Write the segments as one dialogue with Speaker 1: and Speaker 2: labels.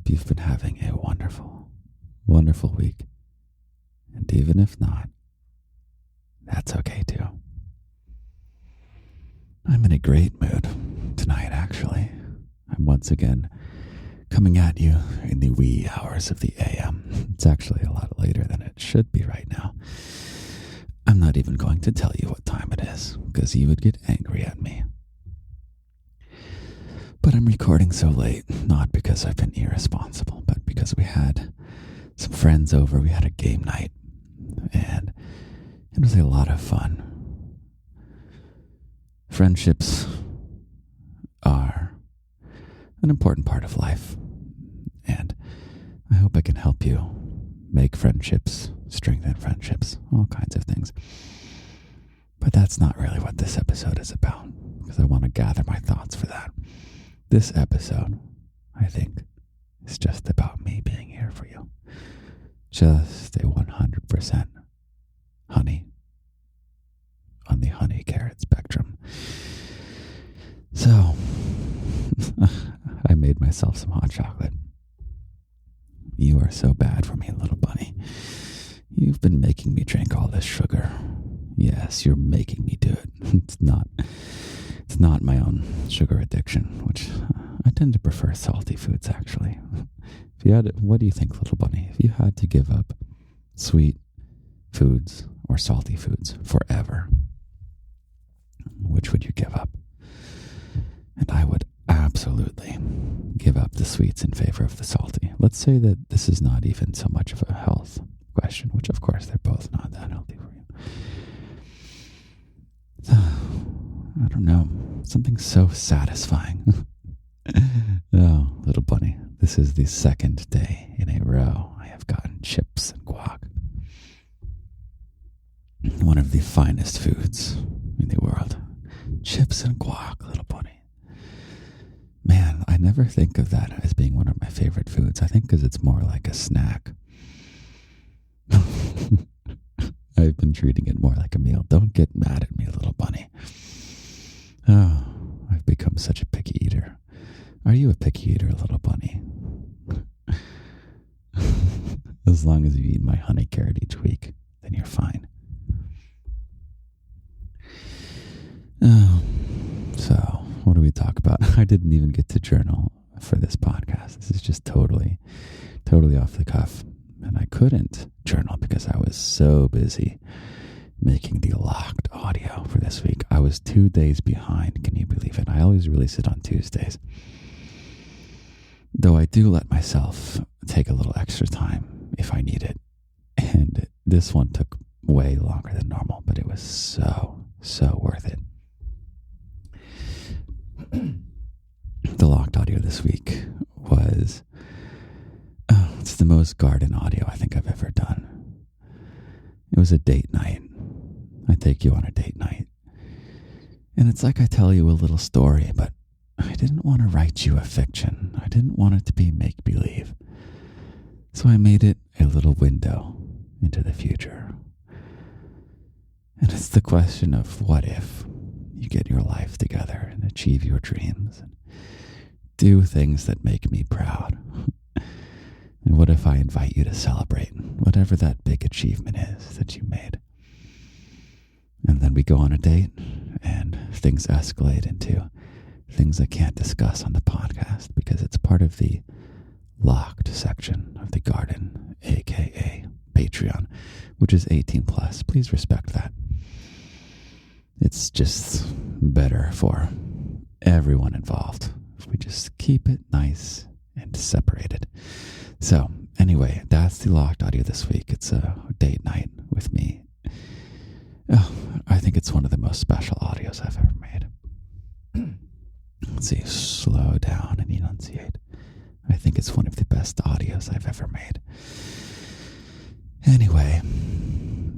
Speaker 1: hope you've been having a wonderful, wonderful week. And even if not, that's okay too. I'm in a great mood tonight, actually. I'm once again coming at you in the wee hours of the AM. It's actually a lot later than it should be right now. I'm not even going to tell you what time it is, because you would get angry at me. But I'm recording so late, not because I've been irresponsible, but because we had some friends over. We had a game night, and it was a lot of fun. Friendships are an important part of life, and I hope I can help you make friendships, strengthen friendships, all kinds of things. But that's not really what this episode is about, because I want to gather my thoughts for that. This episode, I think, is just about me being here for you. Just a 100% honey on the honey carrot spectrum. So, I made myself some hot chocolate. You are so bad for me, little bunny. You've been making me drink all this sugar. Yes, you're making me do it. It's not my own sugar addiction, which I tend to prefer salty foods, actually. What do you think, little bunny? If you had to give up sweet foods or salty foods forever, which would you give up? And I would absolutely give up the sweets in favor of the salty. Let's say that this is not even so much of a health question, which of course they're both not that healthy for you. I don't know. Something so satisfying. Oh, little bunny, this is the second day in a row I have gotten chips and guac. One of the finest foods in the world. Chips and guac, little bunny. Man, I never think of that as being one of my favorite foods. I think because it's more like a snack. I've been treating it more like a meal. Don't get mad at me, little bunny. Oh, I've become such a picky eater. Are you a picky eater, little bunny? As long as you eat my honey carrot each week, then you're fine. Oh, so what do we talk about? I didn't even get to journal for this podcast. This is just totally off the cuff. And I couldn't journal because I was so busy making the locked audio for this week. I was 2 days behind. Can you believe it? I always release it on Tuesdays. Though I do let myself take a little extra time if I need it. And this one took way longer than normal, but it was so worth it. The locked audio this week was... it's the most garden audio I think I've ever done. It was a date night. I take you on a date night. And it's like I tell you a little story, but I didn't want to write you a fiction. I didn't want it to be make-believe. So I made it a little window into the future. And it's the question of what if you get your life together and achieve your dreams and do things that make me proud. And what if I invite you to celebrate whatever that big achievement is that you made? And then we go on a date and things escalate into things I can't discuss on the podcast because it's part of the locked section of the garden, aka Patreon, which is 18 plus. Please respect that. It's just better for everyone involved if we just keep it nice and separated. So, anyway, that's the locked audio this week. It's a date night with me. Oh, I think it's one of the most special audios I've ever made. Let's see, slow down and enunciate. I think it's one of the best audios I've ever made. Anyway,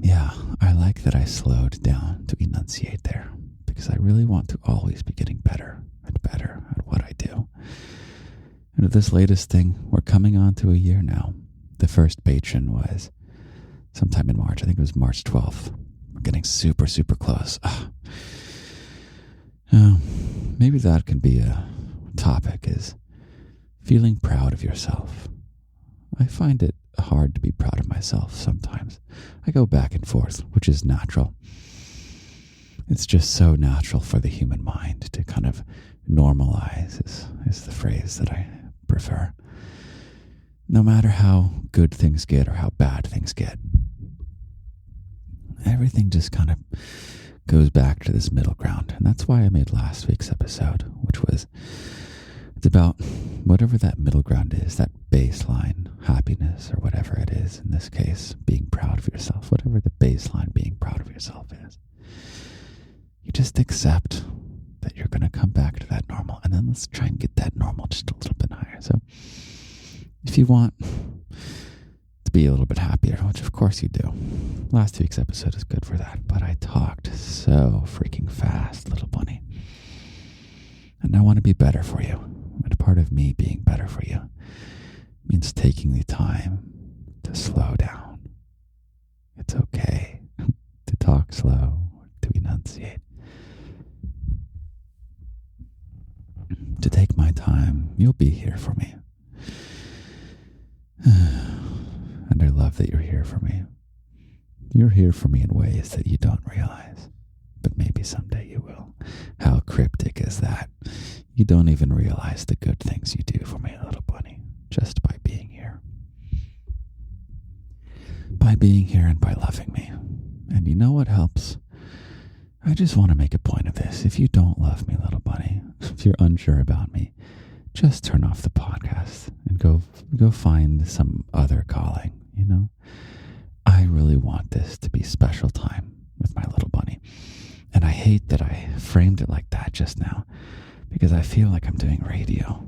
Speaker 1: yeah, I like that I slowed down to enunciate there because I really want to always be getting better and better at what I do. And this latest thing, we're coming on to a year now. The first patron was sometime in March. I think it was March 12th. We're getting super close. Maybe that can be a topic, is feeling proud of yourself. I find it hard to be proud of myself sometimes. I go back and forth, which is natural. It's just so natural for the human mind to kind of normalize, is the phrase that I prefer. No matter how good things get or how bad things get, everything just kind of goes back to this middle ground. And that's why I made last week's episode, which was, it's about whatever that middle ground is, that baseline happiness or whatever it is, in this case, being proud of yourself, whatever the baseline being proud of yourself is. You just accept that you're going to come back to that normal, and then let's try and get that normal just a little bit higher. So if you want to be a little bit happier, which of course you do, last week's episode is good for that, but I talked so freaking fast, little bunny. And I want to be better for you. And part of me being better for you means taking the time to slow down. It's okay to talk slow, to enunciate. To take my time, you'll be here for me. And I love that you're here for me. You're here for me in ways that you don't realize, but maybe someday you will. How cryptic is that? You don't even realize the good things you do for me, little bunny, just by being here. By being here and by loving me. And you know what helps? I just want to make a point of this. If you don't love me, little bunny, if you're unsure about me, just turn off the podcast and go find some other calling, you know? I really want this to be special time with my little bunny. And I hate that I framed it like that just now, because I feel like I'm doing radio.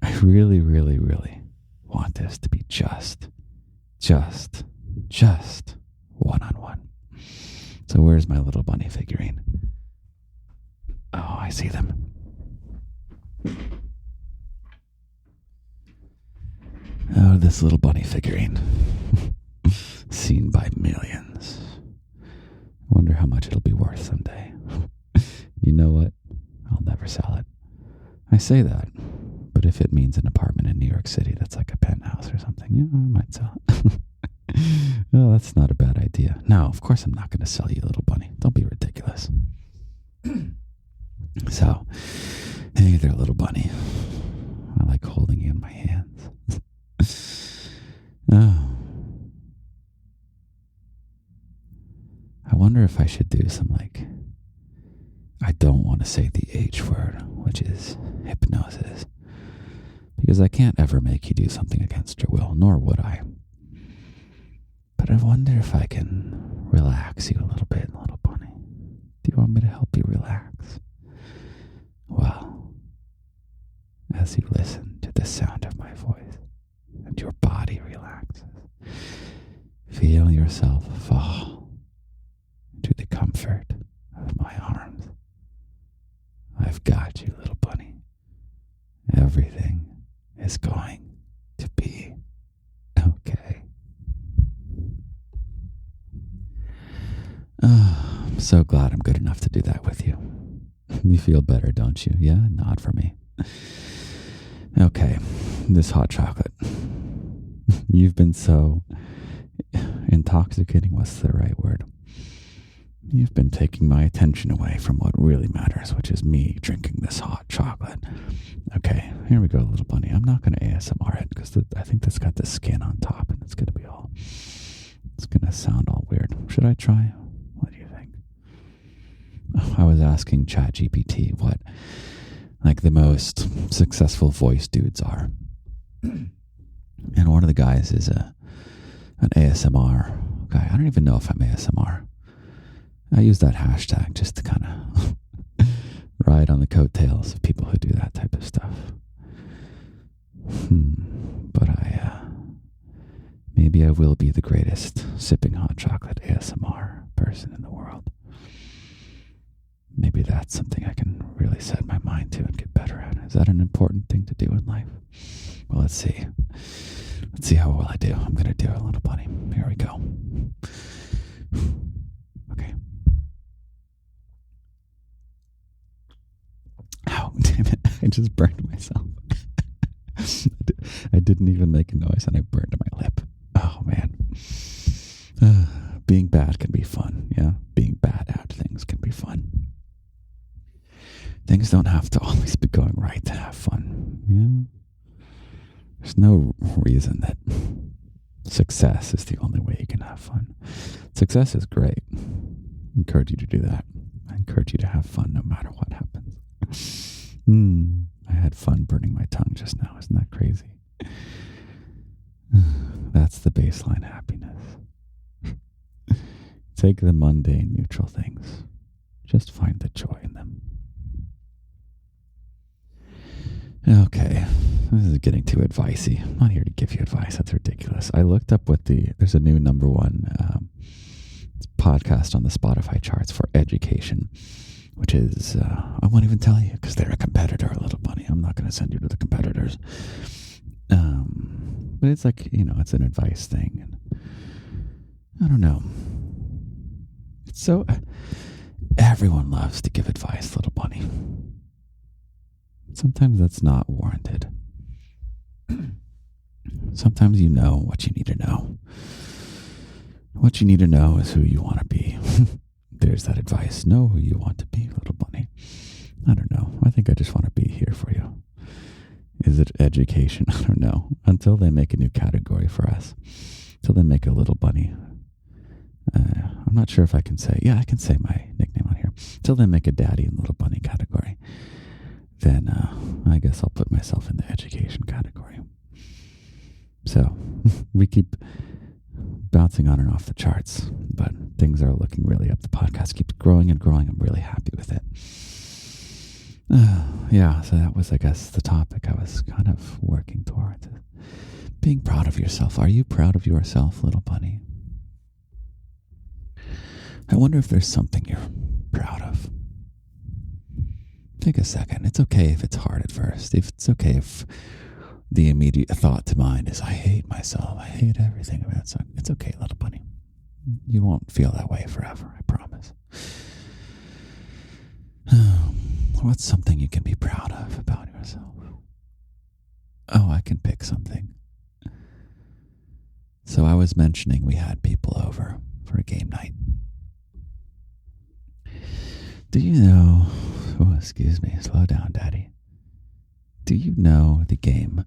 Speaker 1: I really, really, really want this to be just one-on-one. So where's my little bunny figurine? Oh, I see them. Oh, this little bunny figurine. Seen by millions. I wonder how much it'll be worth someday. You know what? I'll never sell it. I say that, but if it means an apartment in New York City that's like a penthouse or something, yeah, I might sell it. Well, that's not a bad idea. No, of course I'm not going to sell you, little bunny. Don't be ridiculous. So, hey there, little bunny. I like holding you in my hands. Oh. I wonder if I should do some, I don't want to say the H word, which is hypnosis, because I can't ever make you do something against your will, nor would I. But I wonder if I can relax you a little bit, little bunny. Do you want me to help you relax? Well, as you listen to the sound of my voice and your body relaxes, feel yourself fall into the comfort of my arms. I've got you, little bunny. Everything is going to be okay. Oh, I'm so glad I'm good enough to do that with you. You feel better, don't you? Yeah, nod for me. Okay, this hot chocolate. You've been so intoxicating. What's the right word? You've been taking my attention away from what really matters, which is me drinking this hot chocolate. Okay, here we go, little bunny. I'm not going to ASMR it because I think that's got the skin on top and it's going to sound all weird. Should I try? What do you think? Oh, I was asking ChatGPT what the most successful voice dudes are. And one of the guys is an ASMR guy. I don't even know if I'm ASMR. I use that hashtag just to kind of ride on the coattails of people who do that type of stuff. But maybe I will be the greatest sipping hot chocolate ASMR person in the world. Maybe that's something I can really set my mind to and get better at. Is that an important thing to do in life? Well, let's see. Let's see how well I do. I'm going to do it, little bunny. Here we go. Okay. Ow, damn it. I just burned myself. didn't even make a noise and I burned my lip. Oh, man. Being bad can be fun, yeah? Being bad at things can be fun. Things don't have to always be going right to have fun, yeah? There's no reason that success is the only way you can have fun. Success is great. I encourage you to do that. I encourage you to have fun no matter what happens. I had fun burning my tongue just now. Isn't that crazy? That's the baseline happiness. Take the mundane, neutral things. Just find the joy in them. Okay, this is getting too advicey. I'm not here to give you advice. That's ridiculous. I looked up there's a new number one podcast on the Spotify charts for education, which is, I won't even tell you because they're a competitor, Little Bunny. I'm not going to send you to the competitors. But it's like, it's an advice thing. And I don't know. It's so, everyone loves to give advice, Little Bunny. Sometimes that's not warranted. Sometimes you know what you need to know. What you need to know is who you want to be. There's that advice. Know who you want to be, Little Bunny. I don't know. I think I just want to be here for you. Is it education? I don't know. Until they make a new category for us. Until they make a Little Bunny. I'm not sure if I can say. Yeah, I can say my nickname on here. Until they make a Daddy and Little Bunny category. Then I guess I'll put myself in the education category. So we keep bouncing on and off the charts, but things are looking really up. The podcast keeps growing and growing. I'm really happy with it. Yeah, so that was, I guess, the topic I was kind of working towards. Being proud of yourself. Are you proud of yourself, Little Bunny? I wonder if there's something you're proud of. Take a second. It's okay if it's hard at first. If it's okay if the immediate thought to mind is, I hate myself. I hate everything about it. It's okay, Little Bunny. You won't feel that way forever, I promise. What's something you can be proud of about yourself? Oh, I can pick something. So I was mentioning we had people over for a game night. Do you know... Oh, excuse me. Slow down, Daddy. Do you know the game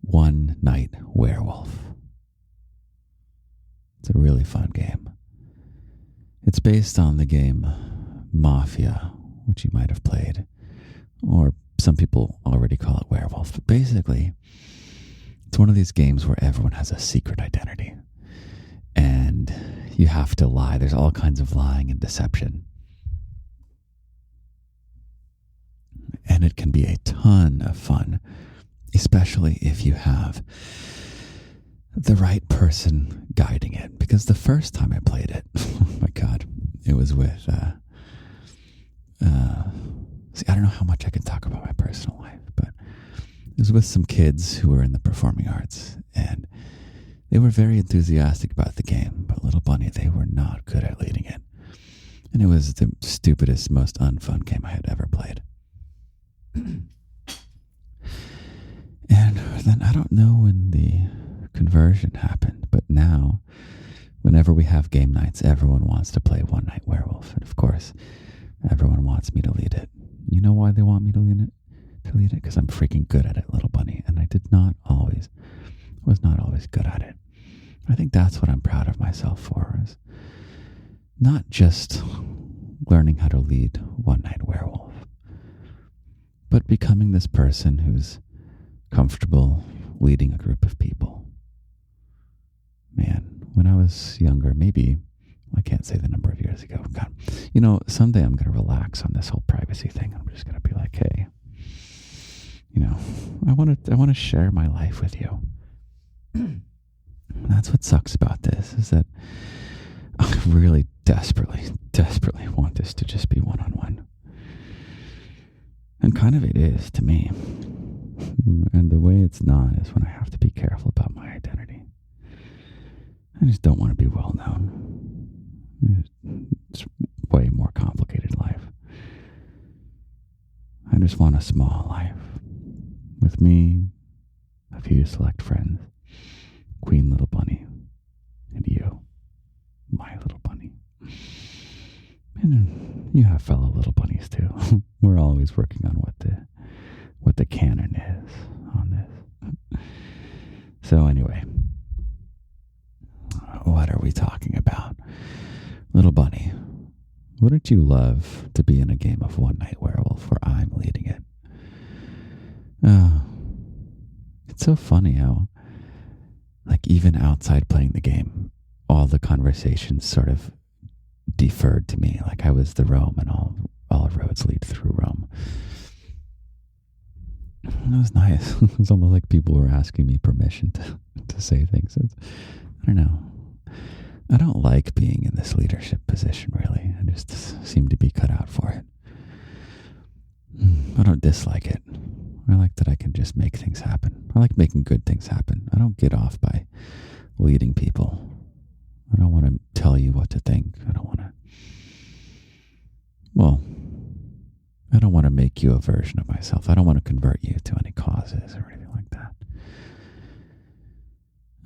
Speaker 1: One Night Werewolf? It's a really fun game. It's based on the game Mafia, which you might have played. Or some people already call it Werewolf. But basically, it's one of these games where everyone has a secret identity. And you have to lie. There's all kinds of lying and deception. And it can be a ton of fun, especially if you have the right person guiding it. Because the first time I played it, oh my God, it was with, see, I don't know how much I can talk about my personal life, but it was with some kids who were in the performing arts, and they were very enthusiastic about the game, but Little Bunny, they were not good at leading it. And it was the stupidest, most unfun game I had ever played. And then I don't know when the conversion happened, but now whenever we have game nights, everyone wants to play One Night Werewolf. And of course, everyone wants me to lead it. You know why they want me to lead it? Because I'm freaking good at it, Little Bunny. And I was not always good at it. I think that's what I'm proud of myself for, is not just learning how to lead One Night Werewolf, but becoming this person who's comfortable leading a group of people. Man, when I was younger, maybe, I can't say the number of years ago. God, someday I'm going to relax on this whole privacy thing. I'm just going to be like, hey, I want to share my life with you. That's what sucks about this, is that I really desperately want this to just be one-on-one. And kind of it is to me. And the way it's not is when I have to be careful about my identity. I just don't want to be well known. It's way more complicated life. I just want a small life with me, a few select friends, Queen Little Bunny, and you, my little bunny. And you have fellow little bunnies too. We're always working on what the canon is on this. So anyway, what are we talking about? Little bunny, wouldn't you love to be in a game of One Night Werewolf where I'm leading it? It's so funny how, like, even outside playing the game, all the conversations sort of deferred to me. Like I was the Rome and all roads lead through Rome. And it was nice. It was almost like people were asking me permission to say things. I don't know. I don't like being in this leadership position, really. I just seem to be cut out for it. I don't dislike it. I like that I can just make things happen. I like making good things happen. I don't get off by leading people. I don't want to tell you what to think. I don't want to make you a version of myself. I don't want to convert you to any causes or anything like that.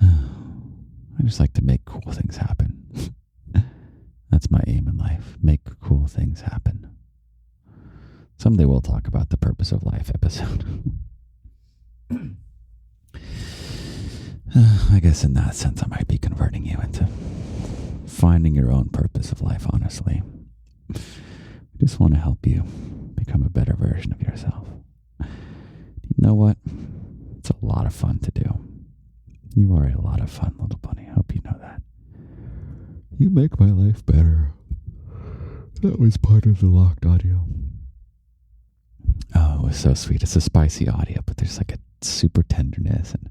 Speaker 1: I just like to make cool things happen. That's my aim in life. Make cool things happen. Someday we'll talk about the purpose of life episode. I guess in that sense I might be converting you into finding your own purpose of life, honestly. I just want to help you become a better version of yourself. You know what? It's a lot of fun to do. You are a lot of fun, little bunny. I hope you know that. You make my life better. That was part of the locked audio. Oh, it was so sweet. It's a spicy audio, but there's like a super tenderness, and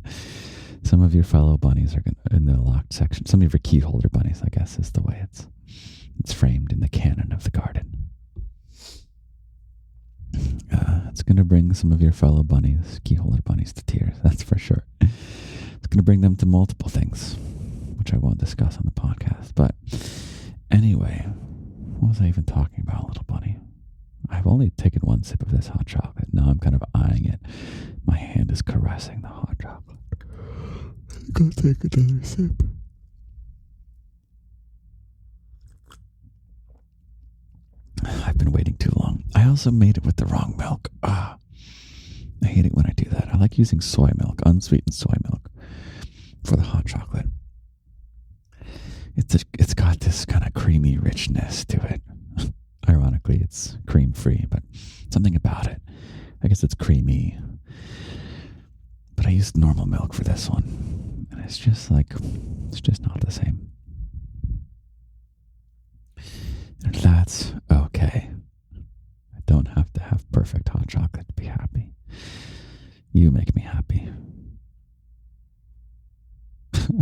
Speaker 1: some of your fellow bunnies are in the locked section. Some of your key holder bunnies, I guess, is the way it's framed in the canon of the garden. It's going to bring some of your fellow bunnies, key holder bunnies, to tears. That's for sure. It's going to bring them to multiple things, which I won't discuss on the podcast. But anyway, what was I even talking about, little bunny? I've only taken one sip of this hot chocolate. Now I'm kind of eyeing it. My hand is caressing the hot chocolate. Go take another sip. I've been waiting too long. I also made it with the wrong milk. I hate it when I do that. I like using soy milk, unsweetened soy milk, for the hot chocolate. It's got this kind of creamy richness to it. Ironically, it's cream-free, but something about it. I guess it's creamy. But I used normal milk for this one. And it's just not the same. And that's okay. I don't have to have perfect hot chocolate to be happy. You make me happy.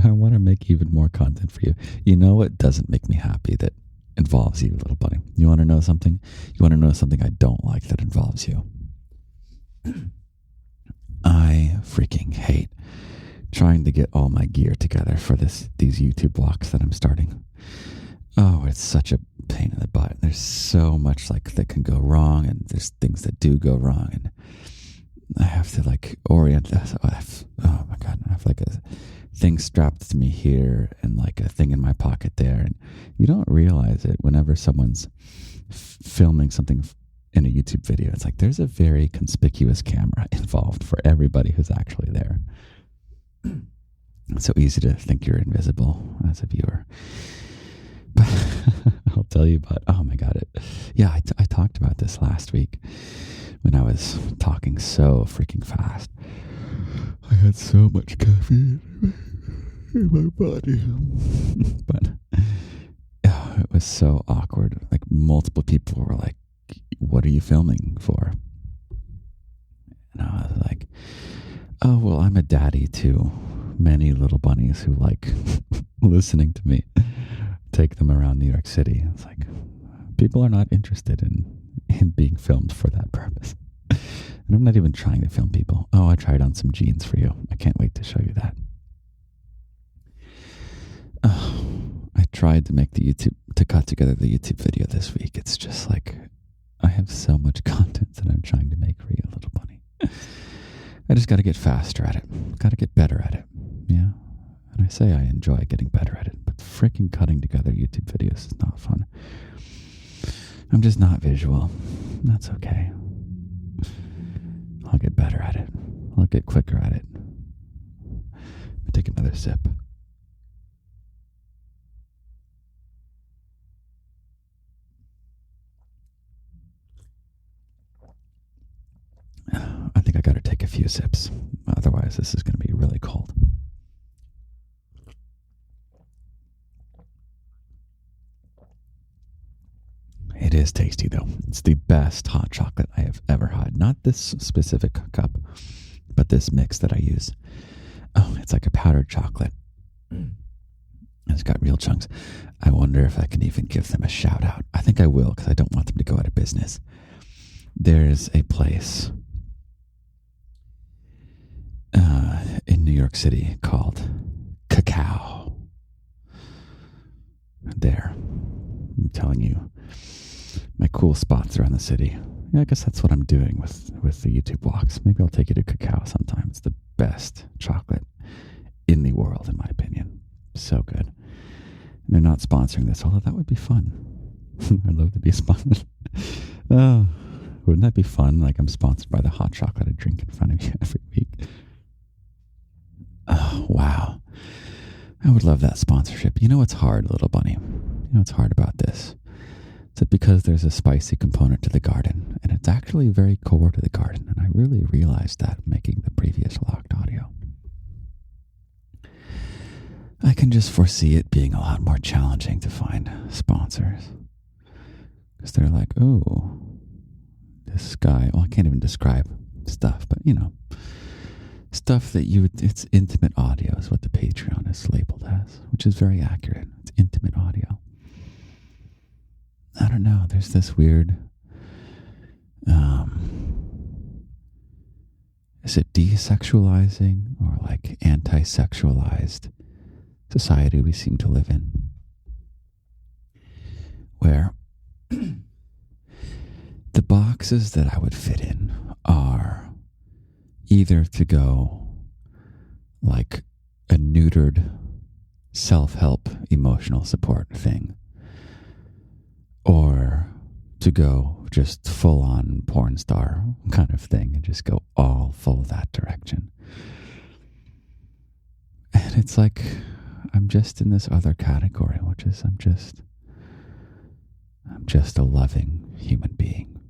Speaker 1: I want to make even more content for you. You know what doesn't make me happy that involves you, little bunny? You want to know something? You want to know something I don't like that involves you? I freaking hate trying to get all my gear together for these YouTube walks that I'm starting. Oh, it's such a pain in the butt. There's so much that can go wrong, and there's things that do go wrong, and I have to orient this. Oh my God, I have a thing strapped to me here and a thing in my pocket there, and you don't realize it whenever someone's filming something in a YouTube video. It's there's a very conspicuous camera involved for everybody who's actually there. It's so easy to think you're invisible as a viewer. But I'll tell you about, oh my God, I talked about this last week when I was talking so freaking fast. I had so much caffeine in my body. But it was so awkward. Multiple people were like, what are you filming for? And I was like, oh, well, I'm a daddy to many little bunnies who like listening to me take them around New York City. It's people are not interested in being filmed for that purpose. And I'm not even trying to film people. Oh, I tried on some jeans for you. I can't wait to show you that. I tried to cut together the YouTube video this week. It's just I have so much content that I'm trying to make for you, little bunny. I just got to get faster at it. Got to get better at it. Yeah. And I say I enjoy getting better at it, but freaking cutting together YouTube videos is not fun. I'm just not visual. That's okay. I'll get better at it. I'll get quicker at it. Take another sip. I think I got to take a few sips. Otherwise, this is going to be really cold. It is tasty, though. It's the best hot chocolate I have ever had. Not this specific cup, but this mix that I use. Oh, it's like a powdered chocolate. It's got real chunks. I wonder if I can even give them a shout out. I think I will, because I don't want them to go out of business. There's a place in New York City called Cacao. There. I'm telling you. My cool spots around the city. Yeah, I guess that's what I'm doing with the YouTube walks. Maybe I'll take you to Cacao sometime. It's the best chocolate in the world, in my opinion. So good. And they're not sponsoring this, although that would be fun. I'd love to be sponsored. Oh, wouldn't that be fun? Like I'm sponsored by the hot chocolate I drink in front of you every week. Oh, wow. I would love that sponsorship. You know what's hard, little bunny? You know what's hard about this? It's because there's a spicy component to the garden, and it's actually very core to the garden, and I really realized that making the previous locked audio. I can just foresee it being a lot more challenging to find sponsors. Because they're like, oh, this guy, well, I can't even describe stuff, but, stuff that it's intimate audio is what the Patreon is labeled as, which is very accurate. It's intimate audio. I don't know. There's this weird, is it desexualizing or like anti-sexualized society we seem to live in, where the boxes that I would fit in are either to go like a neutered self-help emotional support thing, or to go just full-on porn star kind of thing and just go all full that direction. And it's like I'm just in this other category, which is I'm just a loving human being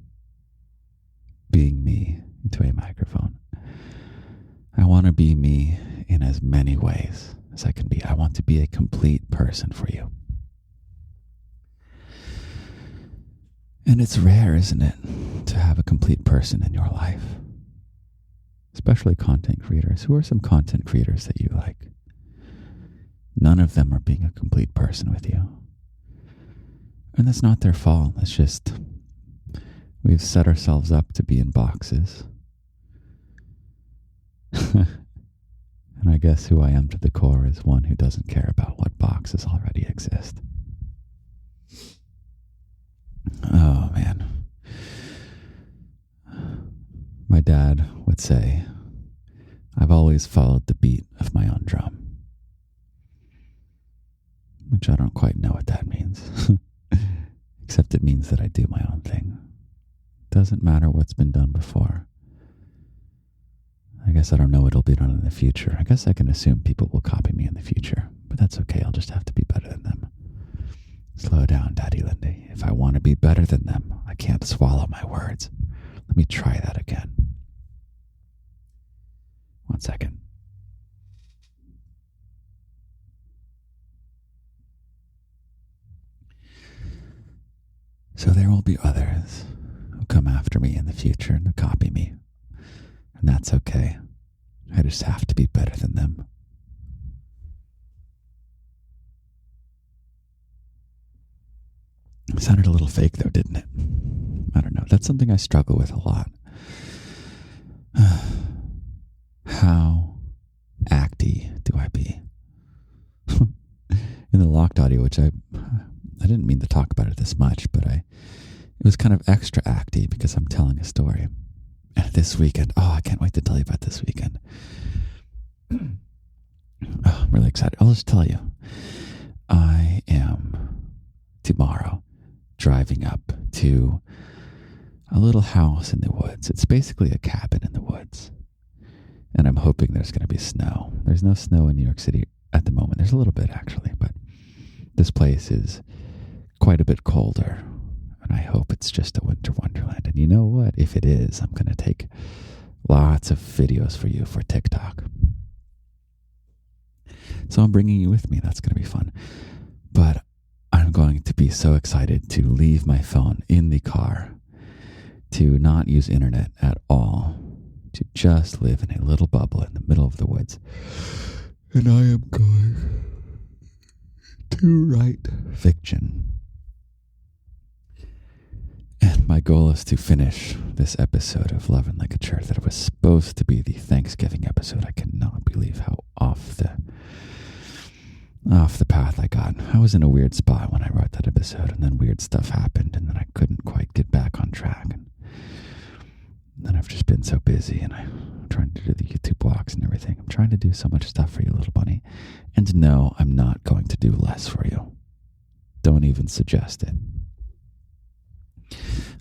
Speaker 1: me into a microphone. I want to be me in as many ways as I can be. I want to be a complete person for you. And it's rare, isn't it, to have a complete person in your life? Especially content creators. Who are some content creators that you like? None of them are being a complete person with you. And that's not their fault. It's just we've set ourselves up to be in boxes. And I guess who I am to the core is one who doesn't care about what boxes already exist. Oh, man. My dad would say, I've always followed the beat of my own drum. Which I don't quite know what that means. Except it means that I do my own thing. Doesn't matter what's been done before. I guess I don't know what'll be done in the future. I guess I can assume people will copy me in the future. But that's okay. I'll just have to be better than them. Slow down, Daddy Lindy. If I want to be better than them, I can't swallow my words. Let me try that again. 1 second. So there will be others who come after me in the future and who copy me. And that's okay. I just have to be better than them. It sounded a little fake though, didn't it? I don't know. That's something I struggle with a lot. How acty do I be? In the locked audio, which I didn't mean to talk about it this much, but it was kind of extra acty because I'm telling a story. And this weekend, I can't wait to tell you about this weekend. I'm really excited. I'll just tell you. I am tomorrow driving up to a little house in the woods. It's basically a cabin in the woods. And I'm hoping there's going to be snow. There's no snow in New York City at the moment. There's a little bit, actually, but this place is quite a bit colder. And I hope it's just a winter wonderland. And you know what? If it is, I'm going to take lots of videos for you for TikTok. So I'm bringing you with me. That's going to be fun. But I'm going to be so excited to leave my phone in the car, to not use internet at all, to just live in a little bubble in the middle of the woods. And I am going to write fiction. And my goal is to finish this episode of Love and Ligature that was supposed to be the Thanksgiving episode. I cannot believe how off the path I got. I was in a weird spot when I wrote that episode, and then weird stuff happened, and then I couldn't quite get back on track. And then I've just been so busy, and I'm trying to do the YouTube walks and everything. I'm trying to do so much stuff for you, little bunny. And no, I'm not going to do less for you. Don't even suggest it.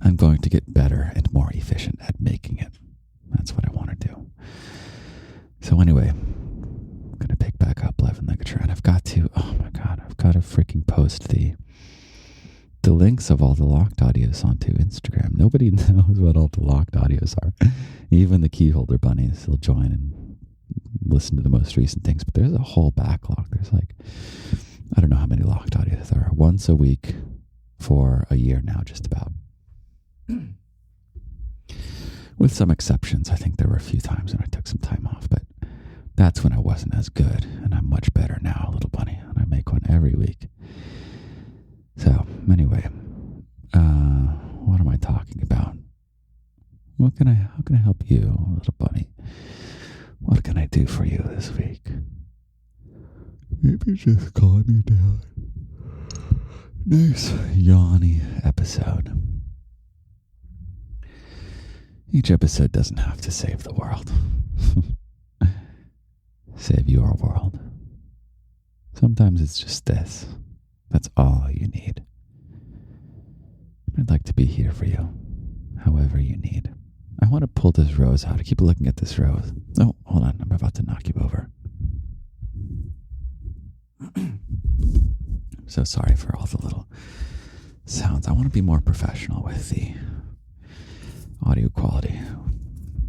Speaker 1: I'm going to get better and more efficient at making it. That's what I want to do. So anyway, I'm going to pick back up Love and Ligature, and I've got to freaking post the links of all the locked audios onto Instagram. Nobody knows what all the locked audios are. Even the keyholder bunnies will join and listen to the most recent things, but there's a whole backlog. There's I don't know how many locked audios there are. Once a week for a year now, just about. With some exceptions. I think there were a few times when I took some time off, but that's when I wasn't as good, and I'm much better now, little bunny, and I make one every week. So, anyway, what am I talking about? How can I help you, little bunny? What can I do for you this week? Maybe just calm you down. Nice yawny episode. Each episode doesn't have to save the world. Save your world. Sometimes it's just this. That's all you need. I'd like to be here for you, however you need. I want to pull this rose out. I keep looking at this rose. Oh, hold on. I'm about to knock you over. I'm so sorry for all the little sounds. I want to be more professional with the audio quality.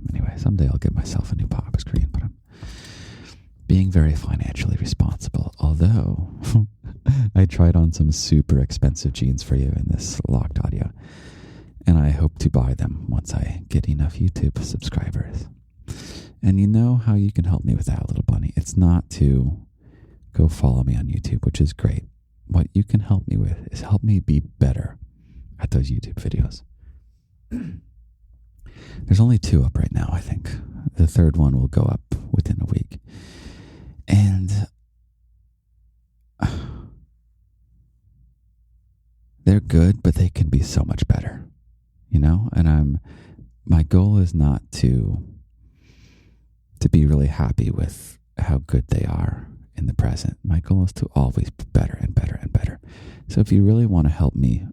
Speaker 1: Anyway, someday I'll get myself a new pop screen, but I'm being very financially responsible. Although I tried on some super expensive jeans for you in this locked audio, and I hope to buy them once I get enough YouTube subscribers. And you know how you can help me with that, little bunny. It's not to go follow me on YouTube, which is great. What you can help me with is help me be better at those YouTube videos. There's only 2 up right now, I think. The third one will go up within a week. And they're good, but they can be so much better, you know? And my goal is not to be really happy with how good they are in the present. My goal is to always be better and better and better. So if you really want to help me,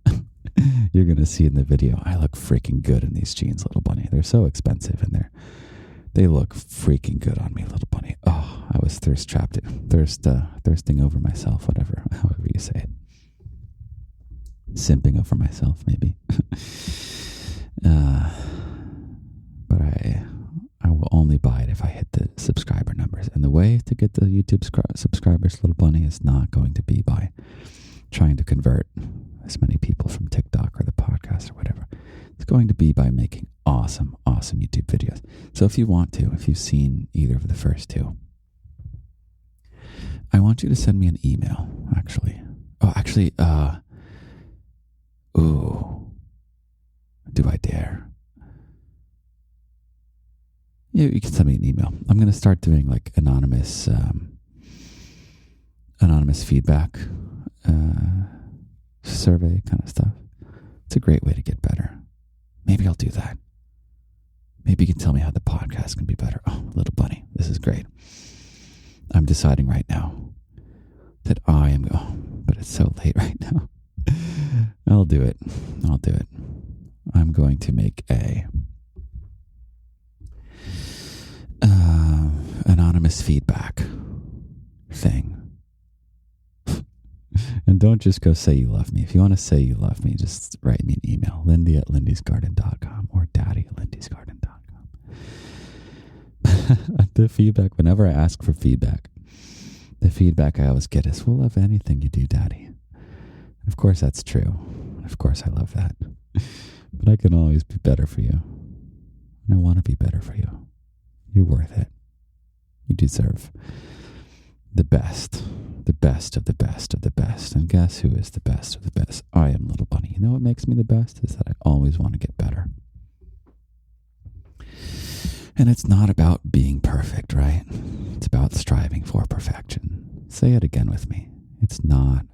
Speaker 1: you're going to see in the video, I look freaking good in these jeans, little bunny. They're so expensive, and they look freaking good on me, little bunny. Oh, I was thirsting over myself, however you say it. Simping over myself, maybe. But I will only buy it if I hit the subscriber numbers. And the way to get the YouTube subscribers, little bunny, is not going to be by trying to convert as many people from TikTok or the podcast or whatever. It's going to be by making awesome YouTube videos. So if you've seen either of the first 2, I want you to send me an email, actually. Do I dare? Yeah, you can send me an email. I'm going to start doing anonymous feedback, survey kind of stuff. It's a great way to get better. Maybe I'll do that. Maybe you can tell me how the podcast can be better. Oh, little bunny, this is great. I'm deciding right now that I am, but it's so late right now. I'll do it. I'm going to make a anonymous feedback thing. And don't just go say you love me. If you want to say you love me, just write me an email, lindy@lindysgarden.com or daddy@lindysgarden.com. The feedback, whenever I ask for feedback, the feedback I always get is, we'll love anything you do, Daddy. And of course, that's true. Of course, I love that. But I can always be better for you. And I want to be better for you. You're worth it. You deserve the best. The best of the best of the best. And guess who is the best of the best? I am Little Bunny. You know what makes me the best is that I always want to get better. And it's not about being perfect, right? It's about striving for perfection. Say it again with me. It's not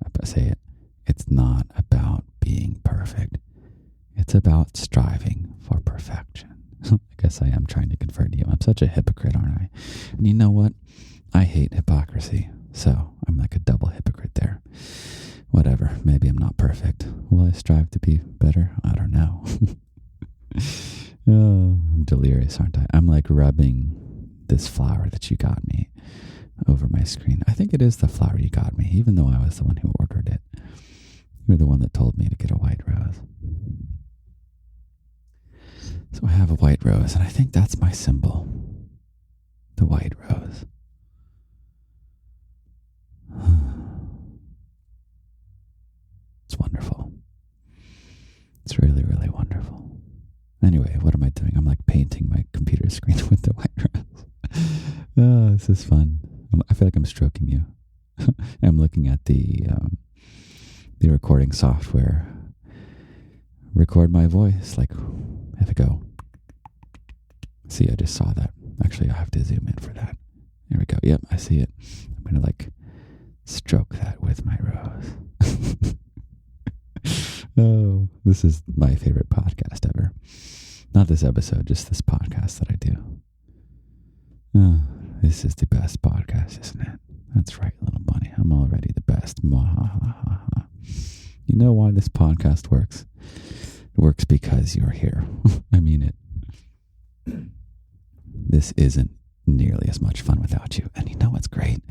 Speaker 1: about being perfect. It's about striving for perfection. I guess I am trying to convert you. I'm such a hypocrite, aren't I? And you know what? I hate hypocrisy. So I'm like a double hypocrite there. Whatever. Maybe I'm not perfect. Will I strive to be better? I don't know. Oh, I'm delirious, aren't I? I'm like rubbing this flower that you got me over my screen. I think it is the flower you got me, even though I was the one who ordered it. You were the one that told me to get a white rose. So I have a white rose, and I think that's my symbol. The white rose. It's wonderful. It's really, really wonderful. Anyway, what am I doing? I'm like painting my computer screen with the white rose. Oh, this is fun. I feel like I'm stroking you. I'm looking at the recording software. Record my voice. Like, have it go. See, I just saw that. Actually, I have to zoom in for that. There we go. Yep, I see it. I'm going to like stroke that with my rose. Oh, this is my favorite podcast ever. Not this episode, just this podcast that I do. Oh, this is the best podcast, isn't it? That's right, Little Bunny. I'm already the best. You know why this podcast works? It works because you're here. I mean it. This isn't nearly as much fun without you. And you know what's great?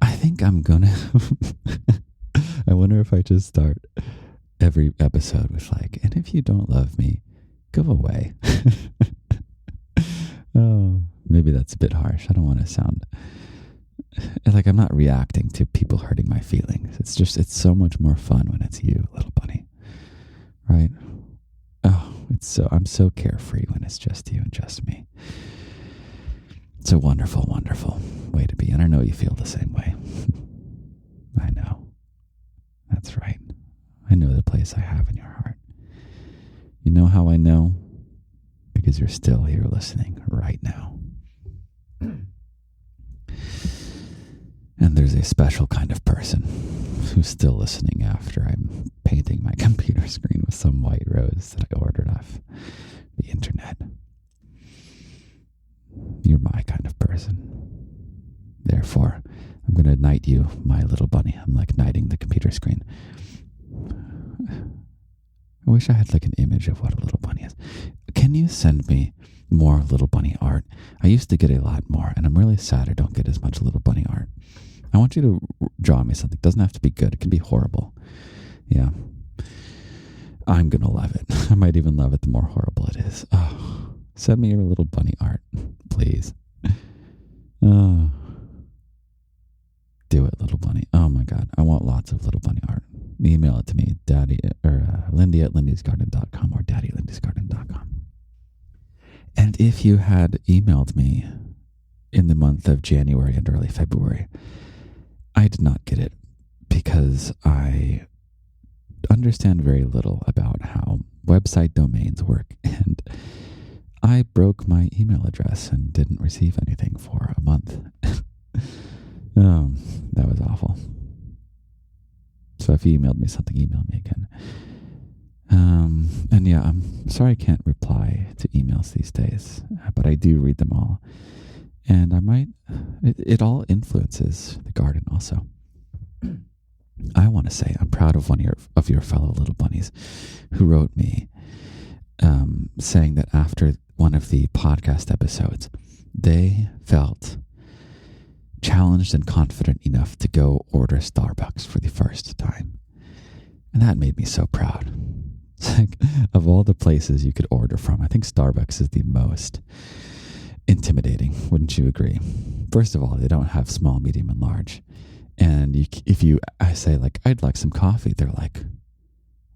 Speaker 1: I think I'm gonna... I wonder if I just start every episode with like, and if you don't love me, go away. Oh, maybe that's a bit harsh. I don't want to sound like I'm not reacting to people hurting my feelings. It's so much more fun when it's you, Little Bunny. Right? Oh, I'm so carefree when it's just you and just me. It's a wonderful, wonderful way to be. And I know you feel the same way. I know. That's right. I know the place I have in your heart. You know how I know? Because you're still here listening right now. And there's a special kind of person who's still listening after I'm painting my computer screen with some white rose that I ordered off the internet. You're my kind of person. Therefore, I'm going to knight you, my little bunny. I'm like knighting the computer screen. I wish I had like an image of what a little bunny is. Can you send me more little bunny art? I used to get a lot more, and I'm really sad I don't get as much little bunny art. I want you to draw me something. It doesn't have to be good. It can be horrible. Yeah. I'm going to love it. I might even love it the more horrible it is. Oh, send me your little bunny art, please. Oh. Do it, little bunny. Oh my God. I want lots of little bunny art. Email it to me, Lindy@lindysgarden.com or daddy@lindysgarden.com. And if you had emailed me in the month of January and early February, I did not get it because I understand very little about how website domains work. And I broke my email address and didn't receive anything for a month. That was awful. So if you emailed me something, email me again. And yeah, I'm sorry I can't reply to emails these days, but I do read them all. And it all influences the garden also. I want to say I'm proud of one of your fellow little bunnies who wrote me saying that after one of the podcast episodes, they felt challenged and confident enough to go order Starbucks for the first time. And that made me so proud. It's like, of all the places you could order from, I think Starbucks is the most intimidating. Wouldn't you agree? First of all, they don't have small, medium, and large. And I say, like, I'd like some coffee, they're like,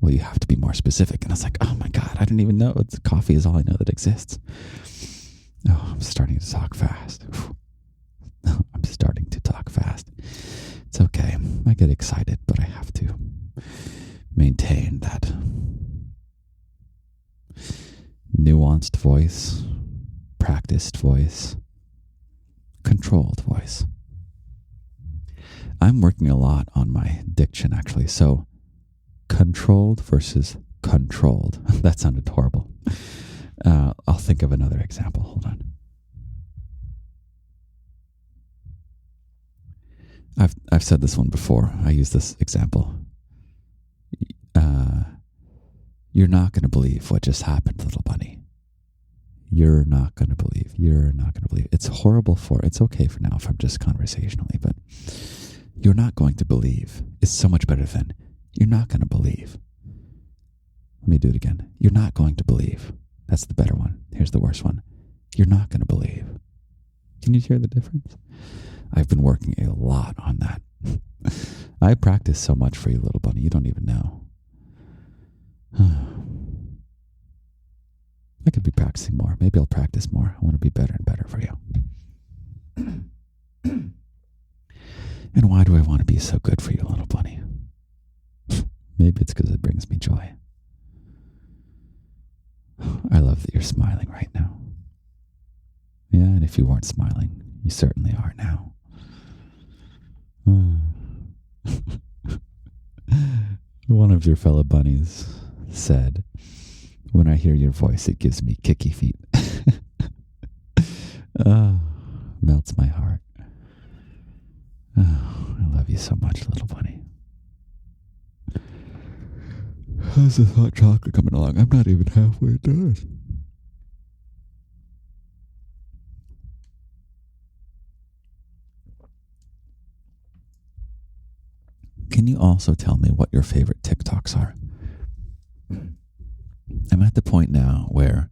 Speaker 1: well, you have to be more specific. And I was like, oh my God, I didn't even know. Coffee is all I know that exists. Oh, I'm starting to talk fast. I'm starting to talk fast. It's okay. I get excited, but I have to maintain that nuanced voice, practiced voice, controlled voice. I'm working a lot on my diction, actually. So, controlled versus controlled. That sounded horrible. I'll think of another example. Hold on. I've said this one before. I use this example. You're not going to believe what just happened, little bunny. You're not going to believe. You're not going to believe. It's horrible it's okay for now if I'm just conversationally, but you're not going to believe. It's so much better than you're not going to believe. Let me do it again. You're not going to believe. That's the better one. Here's the worst one. You're not going to believe. Can you hear the difference? I've been working a lot on that. I practice so much for you, little bunny. You don't even know. I could be practicing more. Maybe I'll practice more. I want to be better and better for you. And why do I want to be so good for you, little bunny? Maybe it's because it brings me joy. I love that you're smiling right now. Yeah, and if you weren't smiling, you certainly are now. One of your fellow bunnies said, when I hear your voice, it gives me kicky feet. Oh, melts my heart. Oh, I love you so much, little bunny. How's this hot chocolate coming along? I'm not even halfway done. Can you also tell me what your favorite TikToks are? I'm at the point now where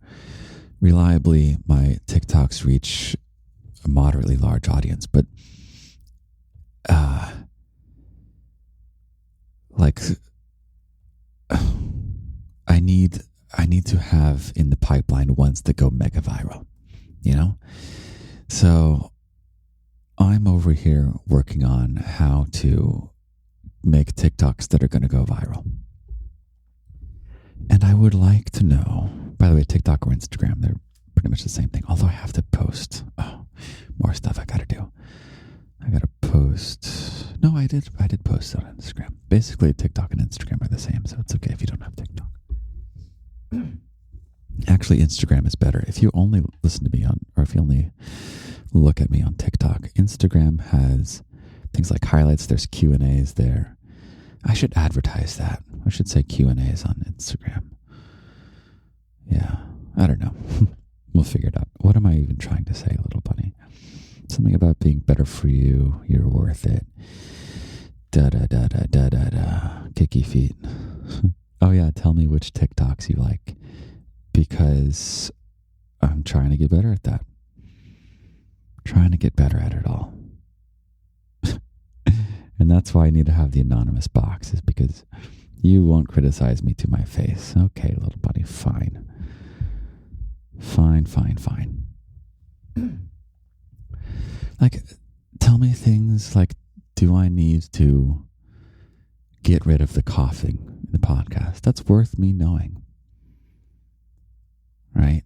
Speaker 1: reliably my TikToks reach a moderately large audience, but I need to have in the pipeline ones that go mega viral, you know? So I'm over here working on how to make TikToks that are going to go viral. And I would like to know, by the way, TikTok or Instagram, they're pretty much the same thing. Although I have to post more stuff I got to do. I got to post. No, I did post on Instagram. Basically, TikTok and Instagram are the same, so it's okay if you don't have TikTok. Actually, Instagram is better. If you only listen to me or if you only look at me on TikTok, Instagram has things like highlights. There's Q&As there. I should advertise that. I should say Q&As on Instagram. Yeah, I don't know. We'll figure it out. What am I even trying to say, little bunny? Something about being better for you. You're worth it. Da-da-da-da-da-da-da. Kicky feet. Oh, yeah, tell me which TikToks you like. Because I'm trying to get better at that. Trying to get better at it all. And that's why I need to have the anonymous box, is because you won't criticize me to my face. Okay, little buddy, fine. Fine. Like, tell me things like, do I need to get rid of the coughing in the podcast? That's worth me knowing. Right?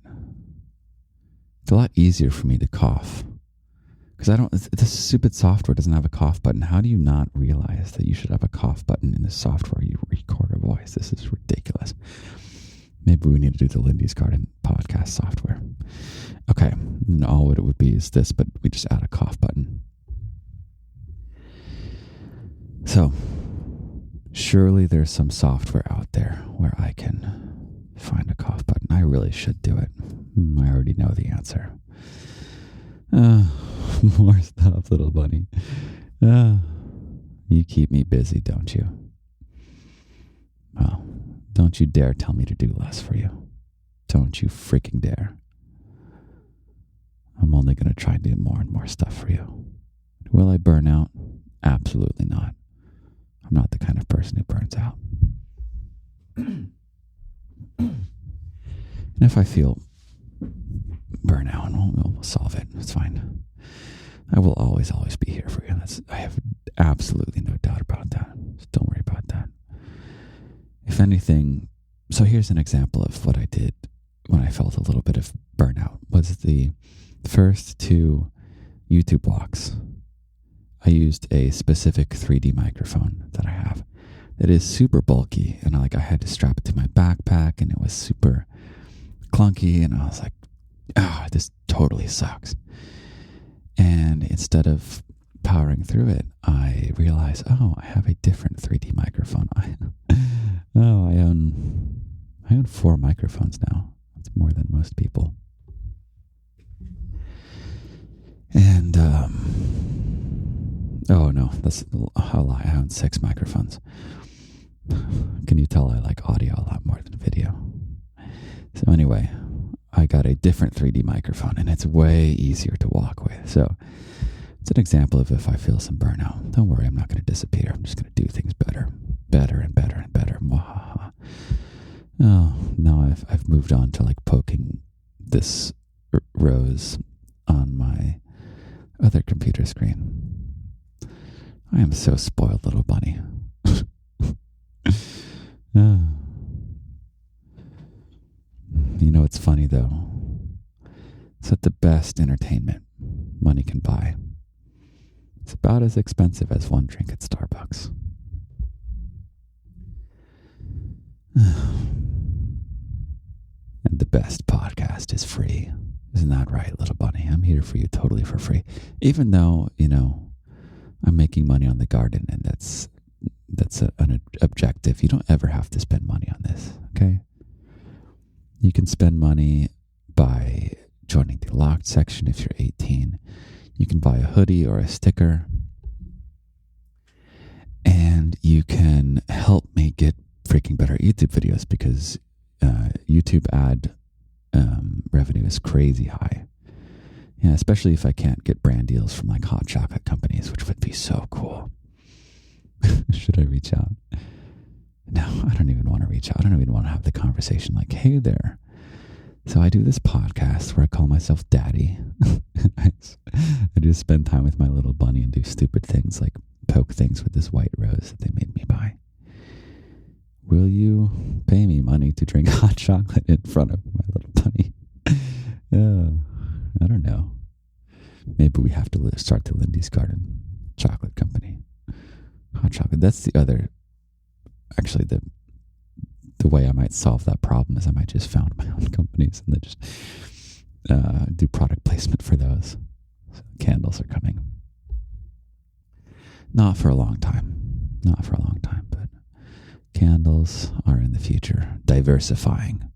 Speaker 1: It's a lot easier for me to cough. Because this stupid software doesn't have a cough button. How do you not realize that you should have a cough button in the software you record a voice? This is ridiculous. Maybe we need to do the Lindy's Garden podcast software. Okay, and all it would be is this, but we just add a cough button. So, surely there's some software out there where I can find a cough button. I really should do it. I already know the answer. More stuff, little bunny. You keep me busy, don't you? Well, don't you dare tell me to do less for you. Don't you freaking dare. I'm only going to try and do more and more stuff for you. Will I burn out? Absolutely not. I'm not the kind of person who burns out. And if I feel burnout, we'll solve it. It's fine. I will always be here for you. I have absolutely no doubt about that. So don't worry about that. If anything, so here's an example of what I did when I felt a little bit of burnout. Was the first 2 YouTube blocks. I used a specific 3D microphone that I have that is super bulky, and I had to strap it to my backpack, and it was super clunky, and I was like, this totally sucks. And instead of powering through it, I realized, I have a different 3D microphone. I own 4 microphones now. That's more than most people. And no, that's a lie. I own 6 microphones. Can you tell I like audio a lot more than video? So anyway, I got a different 3D microphone, and it's way easier to walk with. So it's an example of if I feel some burnout. Don't worry, I'm not going to disappear. I'm just going to do things better and better and better. Oh, now I've moved on to poking this rose on my other computer screen. I am so spoiled, little bunny. You know, it's funny though. It's that the best entertainment money can buy. It's about as expensive as one drink at Starbucks. And the best podcast is free. Isn't that right, little bunny? I'm here for you totally for free. Even though, I'm making money on the garden, and that's an objective. You don't ever have to spend money on this, okay? You can spend money by joining the locked section if you're 18. You can buy a hoodie or a sticker. And you can help me get freaking better YouTube videos, because YouTube ad revenue is crazy high. Yeah, especially if I can't get brand deals from hot chocolate companies, which would be so cool. Should I reach out? No, I don't even want to reach out. I don't even want to have the conversation hey there. So I do this podcast where I call myself Daddy. I just spend time with my little bunny and do stupid things like poke things with this white rose that they made me buy. Will you pay me money to drink hot chocolate in front of my little bunny? I don't know. Maybe we have to start the Lindy's Garden chocolate company. Hot chocolate. That's the other. Actually, the way I might solve that problem is I might just found my own companies and then just do product placement for those. So candles are coming. Not for a long time, but candles are in the future. Diversifying.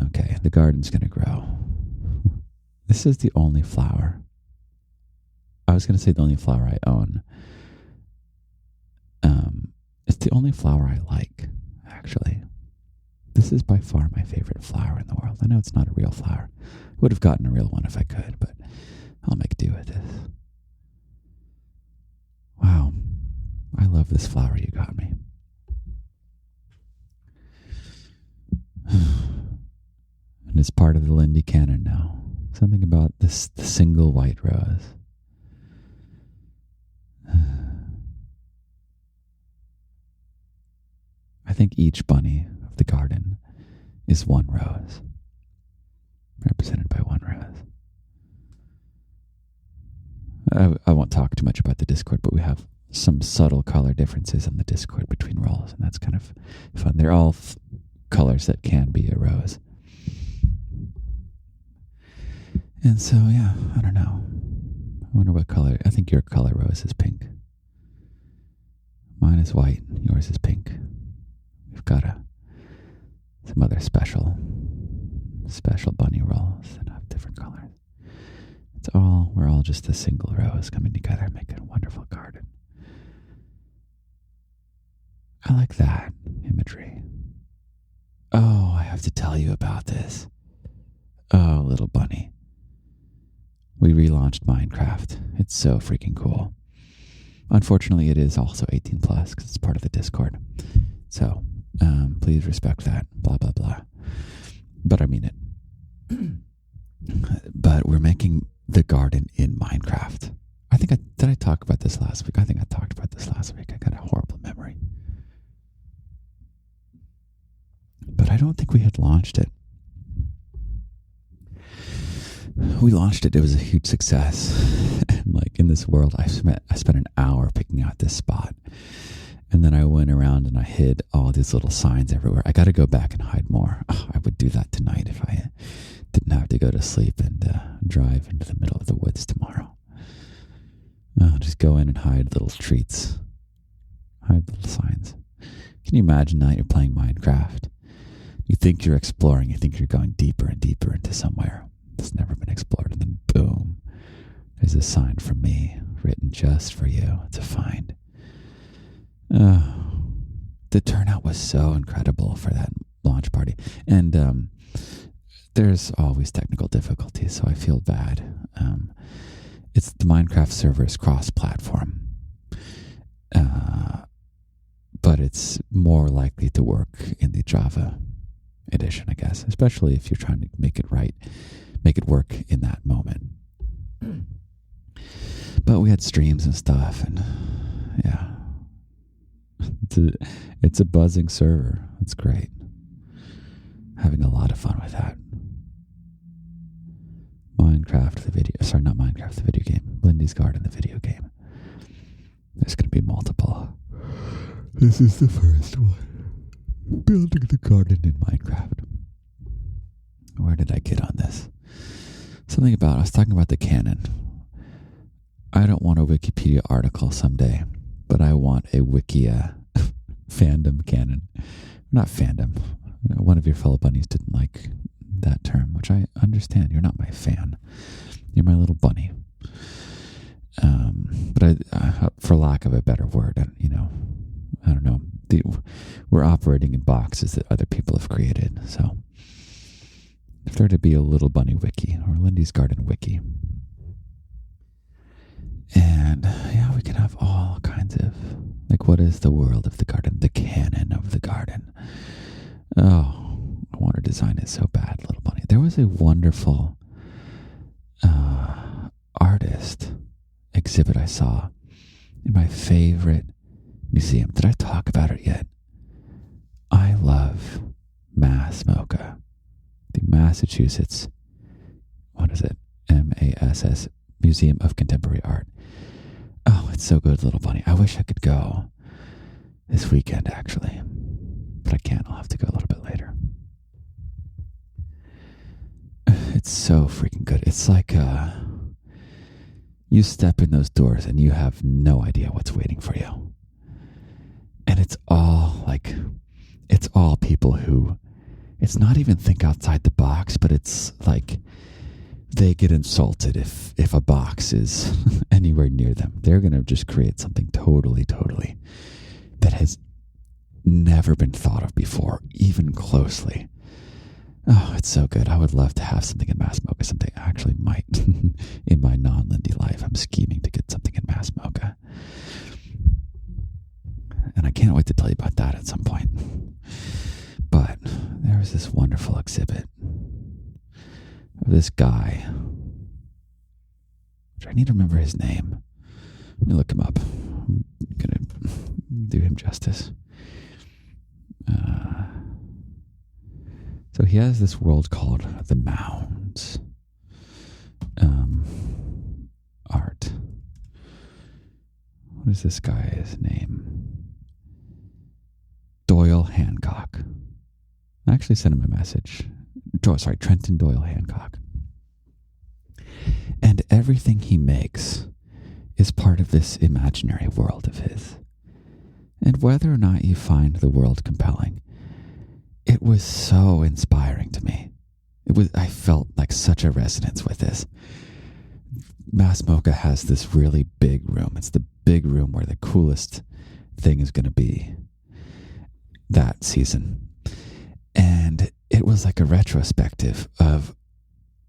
Speaker 1: Okay, the garden's going to grow. This is the only flower. I was going to say the only flower I own. It's the only flower I like, actually. This is by far my favorite flower in the world. I know it's not a real flower. I would have gotten a real one if I could, but I'll make do with this. Wow. I love this flower you got me. And it's part of the Lindy canon now. Something about the single white rose. I think each bunny of the garden is one rose, represented by one rose. I won't talk too much about the Discord, but we have some subtle color differences on the Discord between roles, and that's kind of fun. They're all colors that can be a rose. And so, yeah, I don't know. I wonder what color. I think your color rose is pink. Mine is white. Yours is pink. We've got some other special bunny rolls that have different colors. We're all just a single rose coming together, making a wonderful garden. I like that imagery. Oh, I have to tell you about this. Oh, little bunny. We relaunched Minecraft. It's so freaking cool. Unfortunately, it is also 18 plus because it's part of the Discord. So, please respect that. Blah, blah, blah. But I mean it. But we're making the garden in Minecraft. Did I talk about this last week? I think I talked about this last week. I got a horrible memory. But I don't think we had launched it. We launched it. It was a huge success. And like in this world, I spent an hour picking out this spot. And then I went around and I hid all these little signs everywhere. I got to go back and hide more. Oh, I would do that tonight if I didn't have to go to sleep and drive into the middle of the woods tomorrow. Just go in and hide little treats. Hide little signs. Can you imagine that? You're playing Minecraft. You think you're exploring. You think you're going deeper and deeper into somewhere that's never been explored. And then boom, there's a sign from me written just for you to find. The turnout was so incredible for that launch party. And there's always technical difficulties, so I feel bad. It's the Minecraft server is cross-platform. But it's more likely to work in the Java edition, I guess, especially if you're trying to make it right, make it work in that moment. But we had streams and stuff, and yeah. It's a buzzing server. It's great. Having a lot of fun with that. Not Minecraft, the video game. Lindy's Garden, the video game. There's going to be multiple. This is the first one. Building the garden in Minecraft. Where did I get on this? I was talking about the canon. I don't want a Wikipedia article someday, but I want a Wikia fandom canon. Not fandom. One of your fellow bunnies didn't like that term, which I understand. You're not my fan. You're my little bunny. But for lack of a better word, I don't know. We're operating in boxes that other people have created. So if there to be a little bunny wiki or Lindy's Garden wiki, and yeah, we can have all kinds of, like, what is the world of the garden? The canon of the garden. Oh, I want to design it so bad, little bunny. There was a wonderful artist exhibit I saw in my favorite museum. Did I talk about it yet? I love MassMocha, the Massachusetts, MASS, Museum of Contemporary Art. Oh, it's so good, little bunny. I wish I could go this weekend, actually. But I can't. I'll have to go a little bit later. It's so freaking good. It's like you step in those doors and you have no idea what's waiting for you. And it's all people who, it's not even think outside the box, but it's like they get insulted if a box is anywhere near them. They're going to just create something totally that has never been thought of before, even closely. Oh, it's so good. I would love to have something in MassMocha. Something I actually might in my non-Lindy life. I'm scheming to get something in MassMocha. And I can't wait to tell you about that at some point. But there was this wonderful exhibit of this guy. I need to remember his name. Let me look him up. I'm going to do him justice. So he has this world called the Mounds. Art. What is this guy's name? Doyle Hancock. I actually sent him a message. Trenton Doyle Hancock. And everything he makes is part of this imaginary world of his. And whether or not you find the world compelling, it was so inspiring to me. I felt like such a resonance with this. Mass Mocha has this really big room. It's the big room where the coolest thing is going to be that season. And it was like a retrospective of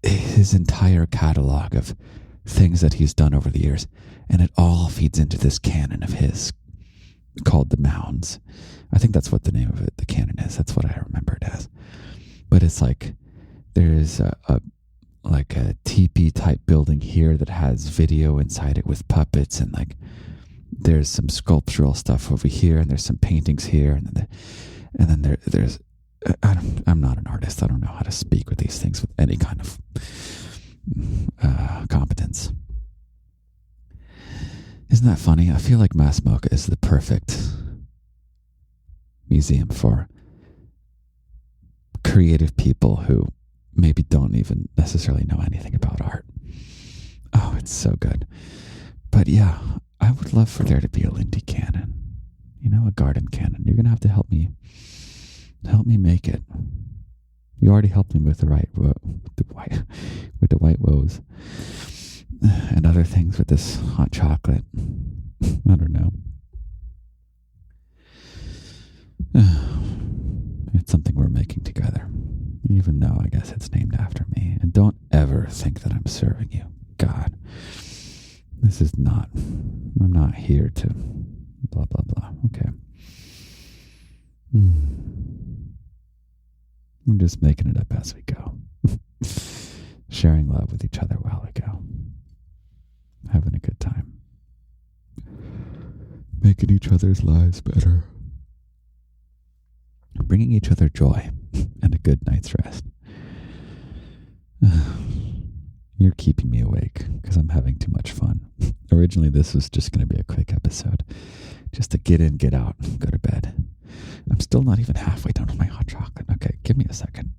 Speaker 1: his entire catalog of things that he's done over the years. And it all feeds into this canon of his called the Mounds. I think that's what the name of it, the canon is. That's what I remember it as. But it's like there's a teepee type building here that has video inside it with puppets, and like there's some sculptural stuff over here, and there's some paintings here, and then there's I'm not an artist. I don't know how to speak with these things with any kind of competence. Isn't that funny? I feel like Mass Mocha is the perfect museum for creative people who maybe don't even necessarily know anything about art. Oh, it's so good. But yeah, I would love for there to be a Lindy canon. A garden canon. You're going to have to help me make it. You already helped me with the white woes and other things with this hot chocolate. I don't know. It's something we're making together, even though I guess it's named after me. And don't ever think that I'm serving you. God, I'm not here to blah, blah, blah. Okay. We're just making it up as we go. Sharing love with each other while we go. Having a good time. Making each other's lives better. Bringing each other joy and a good night's rest. You're keeping me awake because I'm having too much fun. Originally, this was just going to be a quick episode. Just to get in, get out, go to bed. I'm still not even halfway done with my hot chocolate. Okay, give me a second.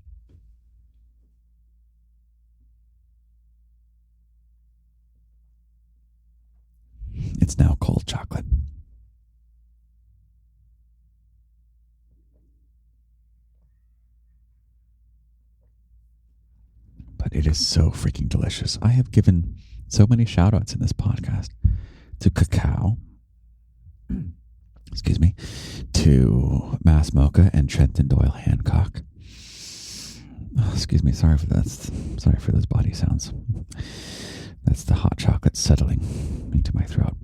Speaker 1: It's now cold chocolate. But it is so freaking delicious. I have given so many shout outs in this podcast to cacao, excuse me, to Mass Mocha and Trenton Doyle Hancock. Oh, excuse me, sorry for that. Sorry for those body sounds. That's the hot chocolate settling into my throat.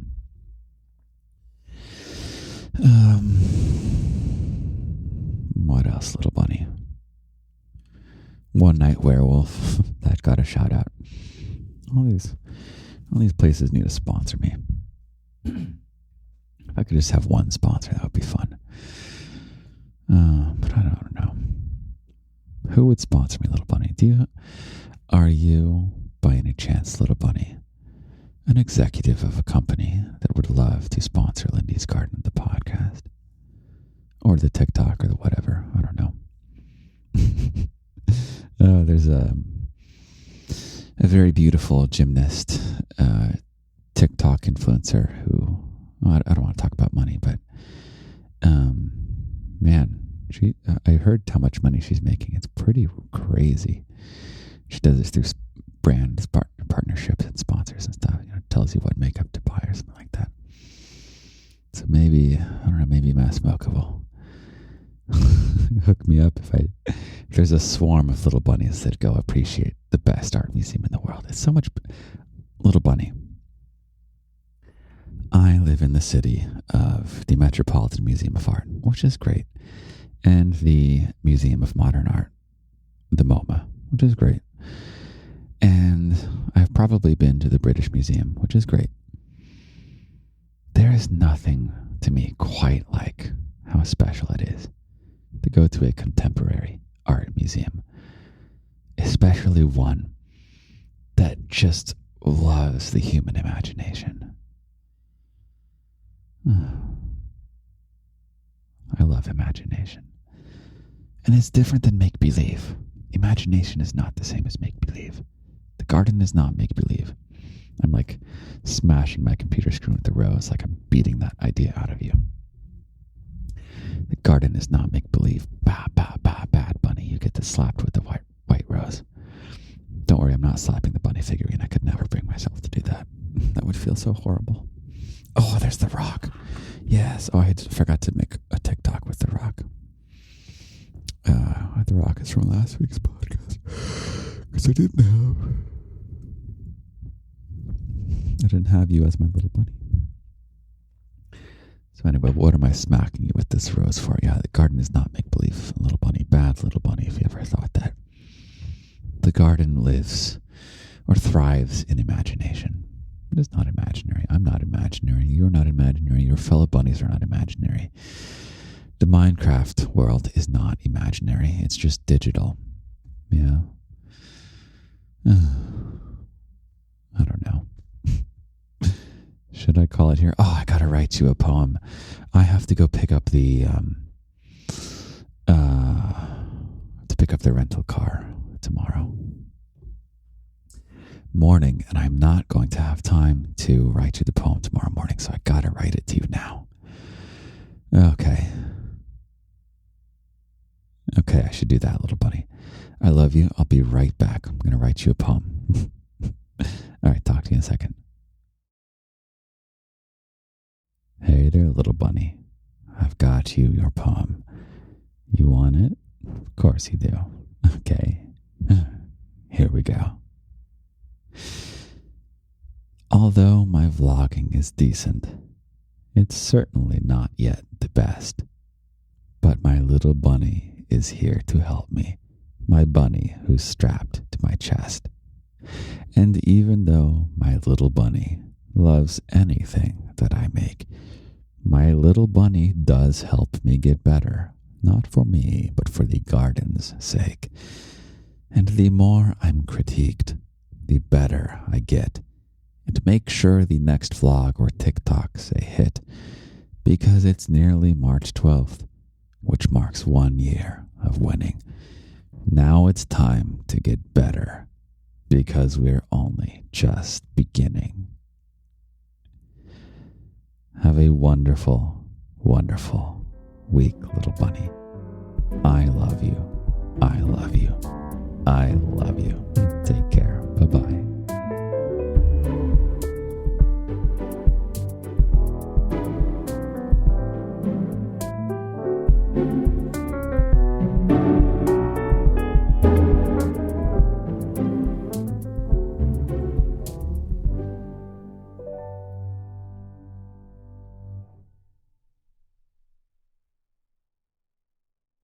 Speaker 1: What else, little bunny? One Night Werewolf, that got a shout out. All these places need to sponsor me. If I could just have one sponsor, that would be fun. But I don't know. Who would sponsor me, little bunny? Are you, by any chance, little bunny, an executive of a company that would love to sponsor Lindy's Garden, the podcast? Or the TikTok or the whatever. I don't know. There's a very beautiful gymnast, TikTok influencer who, I don't want to talk about money, but man, I heard how much money she's making. It's pretty crazy. She does this through brand partnerships and sponsors and stuff. Tells you what makeup to buy or something like that. So maybe, I don't know, maybe Mass Mocha will hook me up if there's a swarm of little bunnies that go appreciate the best art museum in the world. It's so much. Little bunny, I live in the city of the Metropolitan Museum of Art, which is great, and the Museum of Modern Art, the MoMA, which is great, and I've probably been to the British Museum, which is great. There is nothing to me quite like how special it is to go to a contemporary art museum, especially one that just loves the human imagination. I love imagination. And it's different than make-believe. Imagination is not the same as make-believe. The garden is not make-believe. I'm like smashing my computer screen with the rose, like I'm beating that idea out of you. The garden is not make-believe. Bah, bah, bah, bad bunny. You get slapped with the white rose. Don't worry, I'm not slapping the bunny figurine. I could never bring myself to do that. That would feel so horrible. Oh, there's the rock. Yes. Oh, I forgot to make a TikTok with the rock. The rock is from last week's podcast. Because I didn't have you as my little bunny. So anyway, what am I smacking you with this rose for? Yeah, the garden is not make-believe. Little bunny, bad little bunny, if you ever thought that. The garden lives or thrives in imagination. It is not imaginary. I'm not imaginary. You're not imaginary. Your fellow bunnies are not imaginary. The Minecraft world is not imaginary. It's just digital. Yeah. I don't know. Should I call it here? Oh, I gotta write you a poem. I have to go pick up the rental car tomorrow morning, and I'm not going to have time to write you the poem tomorrow morning, so I gotta write it to you now. Okay, I should do that, little bunny. I love you. I'll be right back. I'm gonna write you a poem. All right, talk to you in a second. Hey there, little bunny. I've got you your poem. You want it? Of course you do. Okay. Here we go. Although my vlogging is decent, it's certainly not yet the best. But my little bunny is here to help me. My bunny who's strapped to my chest. And even though my little bunny loves anything that I make, my little bunny does help me get better. Not for me, but for the garden's sake. And the more I'm critiqued, the better I get. And make sure the next vlog or TikTok's a hit, because it's nearly March 12th, which marks 1 year of winning. Now it's time to get better, because we're only just beginning. Have a wonderful, wonderful week, little bunny. I love you. I love you. I love you. Take care. Bye-bye.